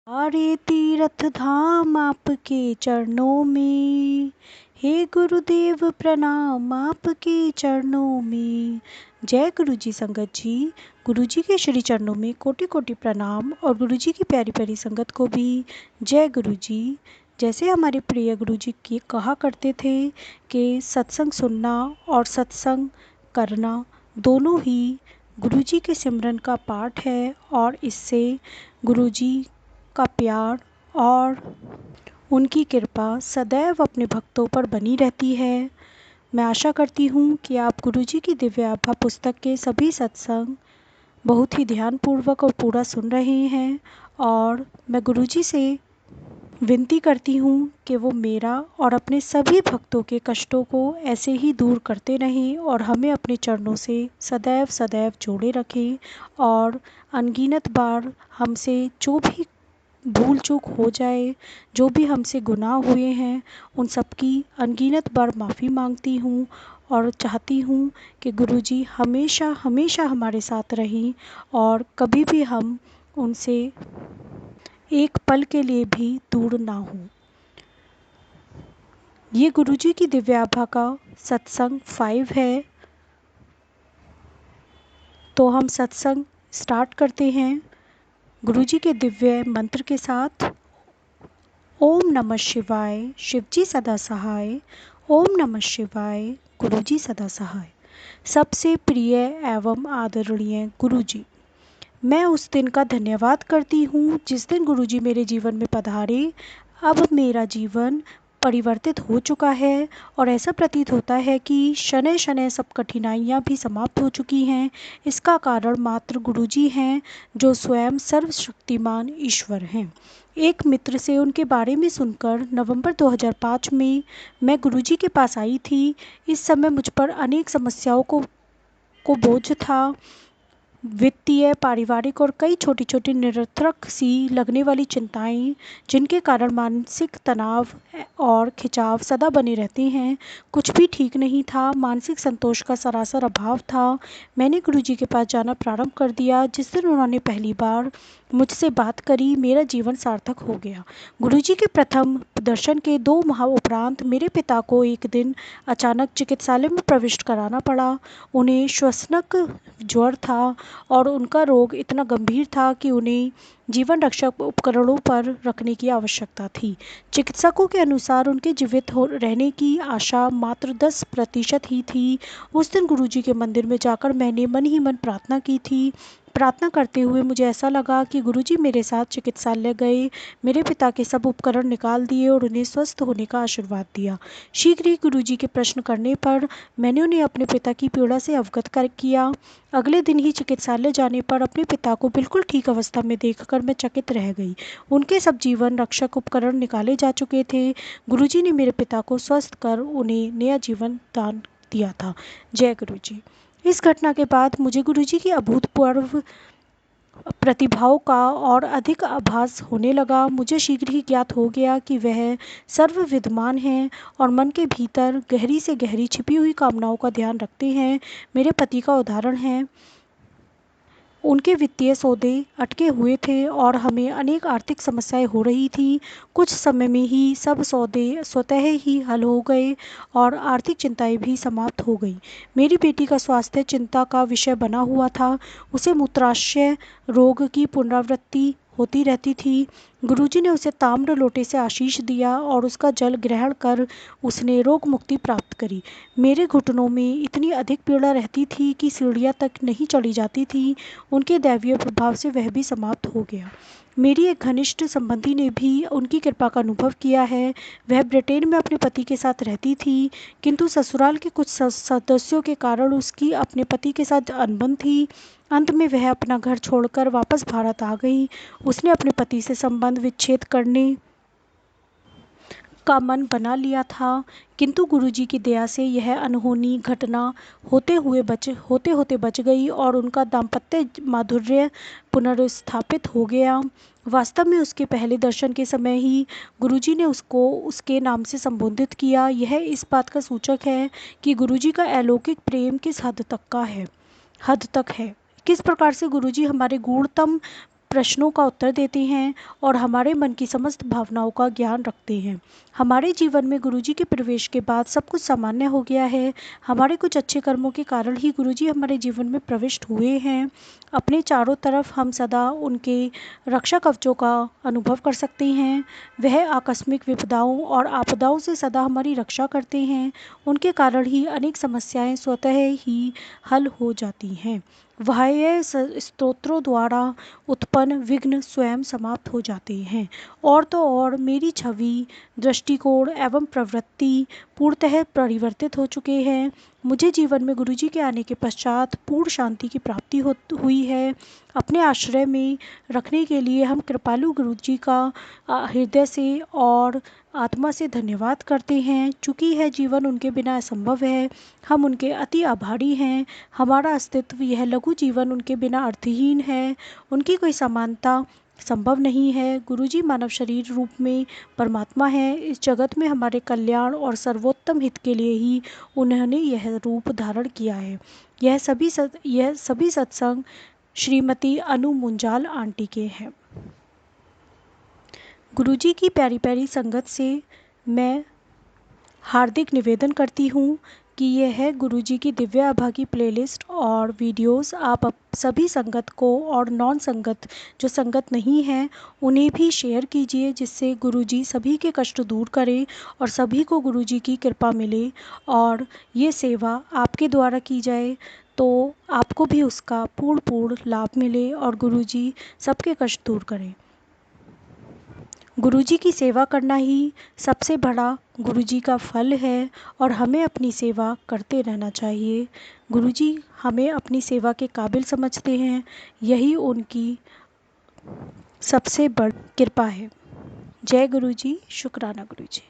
सारे तीर्थ धाम आपके चरणों में, हे गुरुदेव प्रणाम आपके चरणों में। जय गुरु जी संगत जी। गुरु जी के श्री चरणों में कोटि कोटि प्रणाम और गुरु जी की प्यारी प्यारी संगत को भी जय गुरु जी। जैसे हमारे प्रिय गुरु जी की कहा करते थे कि सत्संग सुनना और सत्संग करना दोनों ही गुरु जी के सिमरन का पाठ है और इससे गुरु जी का प्यार और उनकी कृपा सदैव अपने भक्तों पर बनी रहती है। मैं आशा करती हूँ कि आप गुरुजी की दिव्य आभा पुस्तक के सभी सत्संग बहुत ही ध्यानपूर्वक और पूरा सुन रहे हैं और मैं गुरुजी से विनती करती हूँ कि वो मेरा और अपने सभी भक्तों के कष्टों को ऐसे ही दूर करते रहें और हमें अपने चरणों से सदैव सदैव जोड़े रखें और अनगिनत बार हमसे जो भी भूल चूक हो जाए, जो भी हमसे गुनाह हुए हैं, उन सब की अनगिनत बार माफ़ी मांगती हूँ और चाहती हूँ कि गुरुजी हमेशा हमेशा हमारे साथ रहें और कभी भी हम उनसे एक पल के लिए भी दूर ना हों। ये गुरुजी की दिव्य आभा का सत्संग 5 है। तो हम सत्संग स्टार्ट करते हैं गुरुजी के दिव्य मंत्र के साथ। ओम नमः शिवाय, शिवजी सदा सहाय। ओम नमः शिवाय, गुरुजी सदा सहाय। सबसे प्रिय एवं आदरणीय गुरुजी, मैं उस दिन का धन्यवाद करती हूँ जिस दिन गुरुजी मेरे जीवन में पधारे। अब मेरा जीवन परिवर्तित हो चुका है और ऐसा प्रतीत होता है कि शनय शनय सब कठिनाइयाँ भी समाप्त हो चुकी हैं। इसका कारण मात्र गुरुजी हैं जो स्वयं सर्वशक्तिमान ईश्वर हैं। एक मित्र से उनके बारे में सुनकर नवंबर 2005 में मैं गुरुजी के पास आई थी। इस समय मुझ पर अनेक समस्याओं को बोझ था। वित्तीय, पारिवारिक और कई छोटी छोटी निरर्थक सी लगने वाली चिंताएं, जिनके कारण मानसिक तनाव और खिंचाव सदा बने रहते हैं। कुछ भी ठीक नहीं था, मानसिक संतोष का सरासर अभाव था। मैंने गुरुजी के पास जाना प्रारंभ कर दिया। जिस दिन उन्होंने पहली बार मुझसे बात करी, मेरा जीवन सार्थक हो गया। गुरुजी के प्रथम दर्शन के 2 माह उपरांत मेरे पिता को एक दिन अचानक चिकित्सालय में प्रविष्ट कराना पड़ा। उन्हें श्वसनक ज्वर था और उनका रोग इतना गंभीर था कि उन्हें जीवन रक्षक उपकरणों पर रखने की आवश्यकता थी। चिकित्सकों के अनुसार उनके जीवित रहने की आशा मात्र 10% ही थी। उस दिन गुरुजी के मंदिर में जाकर मैंने मन ही मन प्रार्थना की थी। प्रार्थना करते हुए मुझे ऐसा लगा कि गुरुजी मेरे साथ चिकित्सालय गए, मेरे पिता के सब उपकरण निकाल दिए और उन्हें स्वस्थ होने का आशीर्वाद दिया। शीघ्र ही गुरुजी के प्रश्न करने पर मैंने उन्हें अपने पिता की पीड़ा से अवगत किया। अगले दिन ही चिकित्सालय जाने पर अपने पिता को बिल्कुल ठीक अवस्था में देखकर मैं चकित रह गई। उनके सब जीवन रक्षक उपकरण निकाले जा चुके थे। गुरुजी ने मेरे पिता को स्वस्थ कर उन्हें नया जीवन दान दिया था। जय गुरुजी। इस घटना के बाद मुझे गुरुजी की अभूतपूर्व प्रतिभाओं का और अधिक आभास होने लगा। मुझे शीघ्र ही ज्ञात हो गया कि वह सर्वविद्यमान हैं और मन के भीतर गहरी से गहरी छिपी हुई कामनाओं का ध्यान रखते हैं। मेरे पति का उदाहरण है, उनके वित्तीय सौदे अटके हुए थे और हमें अनेक आर्थिक समस्याएं हो रही थी। कुछ समय में ही सब सौदे स्वतः ही हल हो गए और आर्थिक चिंताएं भी समाप्त हो गई। मेरी बेटी का स्वास्थ्य चिंता का विषय बना हुआ था। उसे मूत्राशय रोग की पुनरावृत्ति होती रहती थी। गुरुजी ने उसे ताम्र लोटे से आशीष दिया और उसका जल ग्रहण कर उसने रोग मुक्ति प्राप्त करी। मेरे घुटनों में इतनी अधिक पीड़ा रहती थी कि सीढ़ियाँ तक नहीं चढ़ी जाती थी। उनके दैवीय प्रभाव से वह भी समाप्त हो गया। मेरी एक घनिष्ठ संबंधी ने भी उनकी कृपा का अनुभव किया है। वह ब्रिटेन में अपने पति के साथ रहती थी, किंतु ससुराल के कुछ सदस्यों के कारण उसकी अपने पति के साथ अनबन थी। अंत में वह अपना घर छोड़कर वापस भारत आ गई। उसने अपने पति से संबंध विच्छेद करने का मन बना लिया था, किंतु गुरुजी की दया से यह अनहोनी घटना होते होते बच गई और उनका दाम्पत्य माधुर्य पुनर्स्थापित हो गया। वास्तव में उसके पहले दर्शन के समय ही गुरुजी ने उसको उसके नाम से संबोधित किया। यह इस बात का सूचक है कि गुरुजी का अलौकिक प्रेम किस हद तक है। किस प्रकार से गुरुजी हमारे गूढ़तम प्रश्नों का उत्तर देते हैं और हमारे मन की समस्त भावनाओं का ज्ञान रखते हैं। हमारे जीवन में गुरुजी के प्रवेश के बाद सब कुछ सामान्य हो गया है। हमारे कुछ अच्छे कर्मों के कारण ही गुरुजी हमारे जीवन में प्रविष्ट हुए हैं। अपने चारों तरफ हम सदा उनके रक्षा कवचों का अनुभव कर सकते हैं। वह आकस्मिक विपदाओं और आपदाओं से सदा हमारी रक्षा करते हैं। उनके कारण ही अनेक समस्याएं स्वतः ही हल हो जाती हैं। बाह्य स्तोत्रों द्वारा उत्पन्न विघ्न स्वयं समाप्त हो जाते हैं। और तो और मेरी छवि, दृष्टिकोण एवं प्रवृत्ति पूर्णतः परिवर्तित हो चुके हैं। मुझे जीवन में गुरुजी के आने के पश्चात पूर्ण शांति की प्राप्ति हुई है। अपने आश्रय में रखने के लिए हम कृपालु गुरुजी का हृदय से और आत्मा से धन्यवाद करते हैं। चूँकि यह जीवन उनके बिना असंभव है, हम उनके अति आभारी हैं। हमारा अस्तित्व यह लघु जीवन उनके बिना अर्थहीन है। उनकी कोई समानता संभव नहीं है। गुरुजी मानव शरीर रूप में परमात्मा है। इस जगत में हमारे कल्याण और सर्वोत्तम हित के लिए ही उन्होंने यह रूप धारण किया है। यह सभी सत्संग श्रीमती अनु मुंजाल आंटी के हैं। गुरुजी की प्यारी प्यारी संगत से मैं हार्दिक निवेदन करती हूँ कि यह है गुरुजी की दिव्य अभागी प्लेलिस्ट और वीडियोस आप सभी संगत को और नॉन संगत जो संगत नहीं है उन्हें भी शेयर कीजिए, जिससे गुरुजी सभी के कष्ट दूर करें और सभी को गुरुजी की कृपा मिले और ये सेवा आपके द्वारा की जाए तो आपको भी उसका पूर्ण लाभ मिले और गुरुजी सबके कष्ट दूर करें। गुरुजी की सेवा करना ही सबसे बड़ा गुरुजी का फल है और हमें अपनी सेवा करते रहना चाहिए। गुरुजी हमें अपनी सेवा के काबिल समझते हैं, यही उनकी सबसे बड़ी कृपा है। जय गुरुजी, शुक्राना गुरुजी।